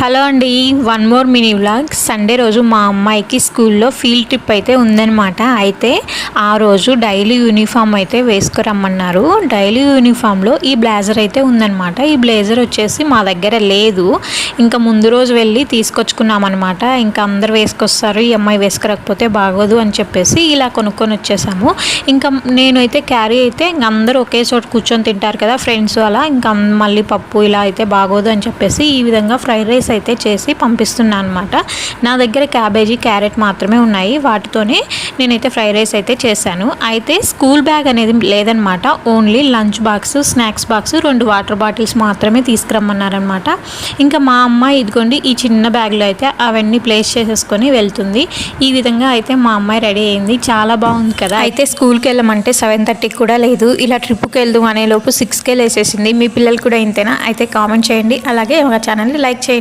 Hello అండి, one more mini vlog. Sunday రోజు మా అమ్మాయికి స్కూల్లో ఫీల్డ్ ట్రిప్ అయితే ఉందన్నమాట. అయితే ఆ రోజు డైలీ యూనిఫామ్ అయితే వేసుకురమ్మన్నారు. డైలీ యూనిఫామ్లో ఈ బ్లేజర్ అయితే ఉందన్నమాట. ఈ బ్లేజర్ వచ్చేసి మా దగ్గర లేదు, ఇంకా ముందు రోజు వెళ్ళి తీసుకొచ్చుకున్నాం అనమాట. ఇంకా అందరు వేసుకొస్తారు, ఈ అమ్మాయి వేసుకురాకపోతే బాగోదు అని చెప్పేసి ఇలా కొనుక్కొని వచ్చేసాము. ఇంకా నేనైతే క్యారీ అయితే ఇంక అందరూ ఒకే చోట కూర్చొని తింటారు కదా ఫ్రెండ్స్, అలా ఇంకా మళ్ళీ పప్పు ఇలా అయితే బాగోదు అని చెప్పేసి ఈ విధంగా ఫ్రైడ్ రైస్ అయితే చేసి పంపిస్తున్నాను అనమాట. నా దగ్గర క్యాబేజీ, క్యారెట్ మాత్రమే ఉన్నాయి, వాటితోనే నేనైతే ఫ్రైడ్ రైస్ అయితే చేశాను. అయితే స్కూల్ బ్యాగ్ అనేది లేదనమాట, only lunch box, snacks box, 2 water bottles మాత్రమే తీసుకురమ్మన్నారనమాట. ఇంకా మా అమ్మాయి ఇదిగోండి ఈ చిన్న బ్యాగ్లో అయితే అవన్నీ ప్లేస్ చేసేసుకొని వెళ్తుంది. ఈ విధంగా అయితే మా అమ్మాయి రెడీ అయింది, చాలా బాగుంది కదా. అయితే స్కూల్కి వెళ్ళమంటే 7:30 కూడా లేదు, ఇలా ట్రిప్కి వెళ్దాం అనే లోపు 6కే లేసేసింది. మీ పిల్లలు కూడా ఇంతేనా? అయితే కామెంట్ చేయండి, అలాగే మా ఛానల్ని లైక్ చేయండి.